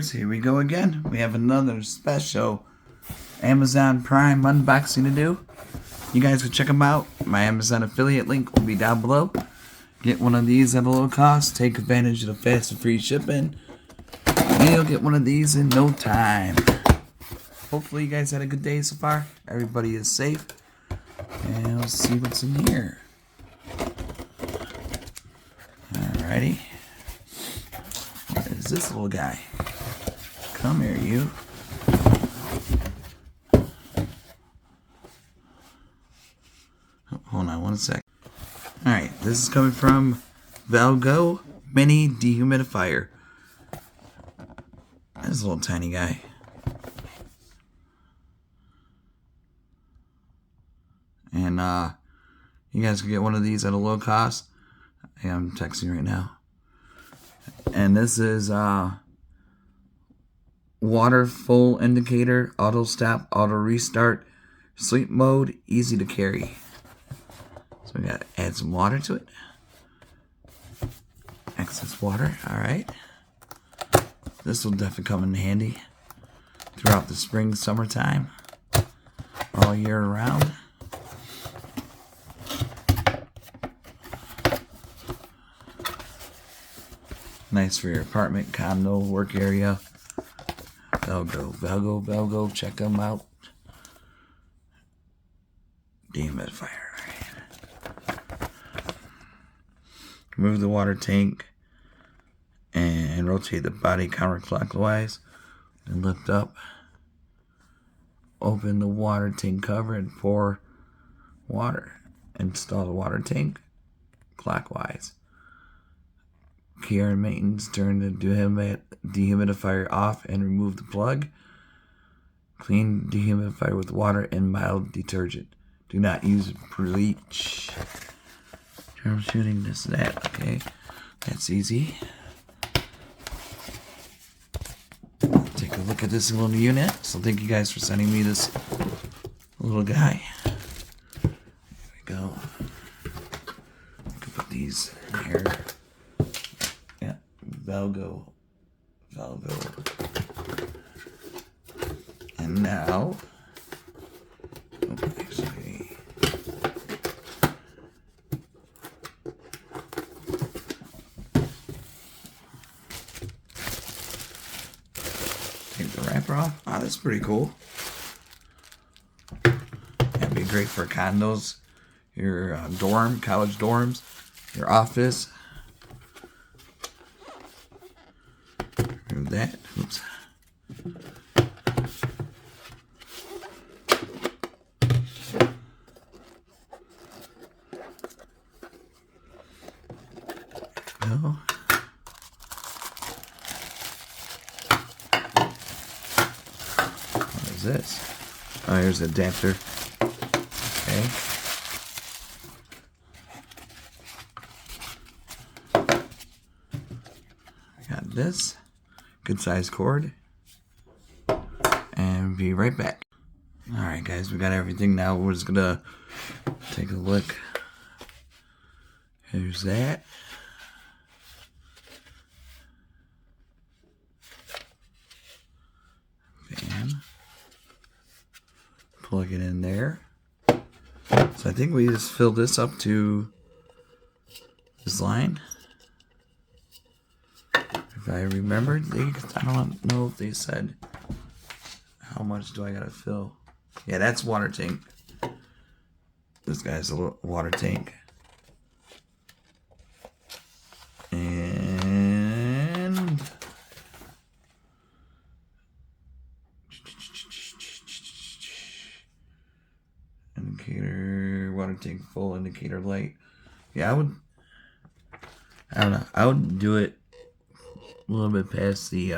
Dehumidifiers, here we go again. We have another special Amazon Prime unboxing to do. You guys can check them out. My Amazon affiliate link will be down below. Get one of these at a low cost. Take advantage of the fast and free shipping. And you'll get one of these in no time. Hopefully you guys had a good day so far. Everybody is safe. And let's see what's in here. Alrighty. What is this little guy? Come here, you. Oh, hold on one sec. Alright, this is coming from Vellgoo Mini Dehumidifier. This little tiny guy. And you guys can get one of these at a low cost. Yeah, I'm texting right now. And this is water full indicator, auto stop, auto restart, sleep mode, easy to carry. So we gotta add some water to it. Excess water, alright. This will definitely come in handy throughout the spring, summertime, all year round. Nice for your apartment, condo, work area. Vellgoo, check them out. Dehumidifier. Remove the water tank and rotate the body counterclockwise and lift up. Open the water tank cover and pour water. Install the water tank clockwise. Care and maintenance, turn the dehumidifier off and remove the plug. Clean dehumidifier with water and mild detergent. Do not use bleach. Troubleshooting this, that, okay. That's easy. Take a look at this little unit. So thank you guys for sending me this little guy. There we go. I can put these in here. Vellgoo. And now, actually, take the wrapper off. Ah, that's pretty cool. That'd be great for condos, your dorm, college dorms, your office. That. Oops. No. What is this? Oh, here's the adapter. Okay. I got this. Good size cord. And be right back. Alright guys, we got everything now. We're just gonna take a look. Here's that. Fan. Plug it in there. So I think we just filled this up to this line. If I remembered, I don't know if they said how much do I gotta fill. Yeah, that's water tank. This guy's a little water tank. And indicator, water tank full, indicator light. Yeah, I don't know. I would do it a little bit past the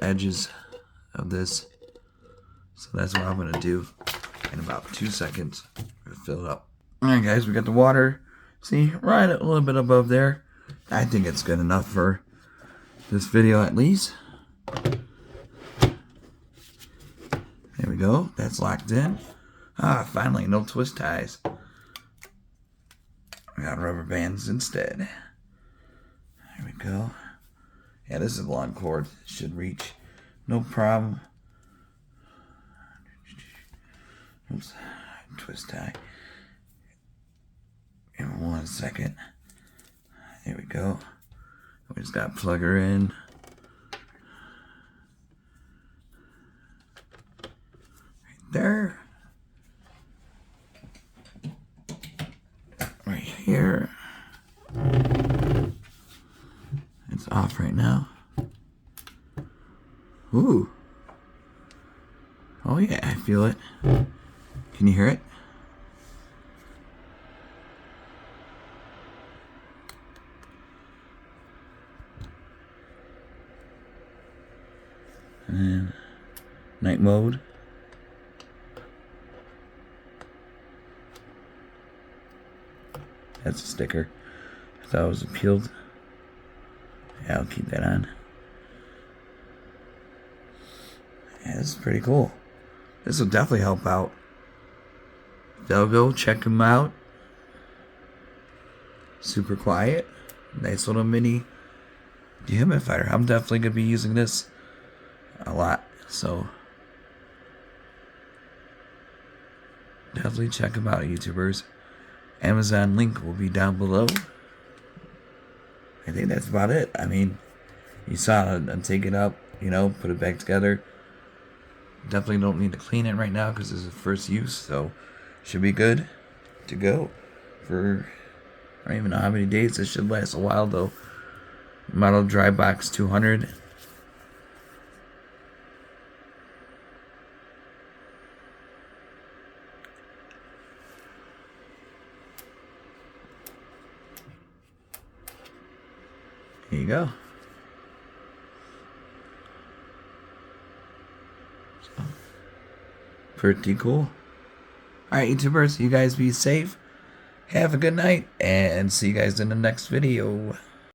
edges of this. So that's what I'm going to do in about 2 seconds. Fill it up. Alright guys, we got the water. See, right a little bit above there. I think it's good enough for this video at least. There we go. That's locked in. Ah, finally, no twist ties. I got rubber bands instead. There we go. Yeah, this is a long cord. Should reach. No problem. Oops. Twist tie. In 1 second. There we go. We just got to plug her in. Right there. Right here. It's off right now. Ooh. Oh yeah, I feel it. Can you hear it? And night mode. That's a sticker. I thought it was peeled. Yeah, I'll keep that on. Yeah, this is pretty cool. This will definitely help out. Vellgoo, check them out. Super quiet. Nice little mini dehumidifier. I'm definitely going to be using this a lot. So, definitely check them out, YouTubers. Amazon link will be down below. I think that's about it. I mean, you saw it. I'm taking it up, put it back together. Definitely don't need to clean it right now because this is the first use, so should be good to go for, I don't even know how many days. This should last a while though. Model Drybox 200. Here you go. So, pretty cool. Alright, YouTubers, you guys be safe. Have a good night, and see you guys in the next video.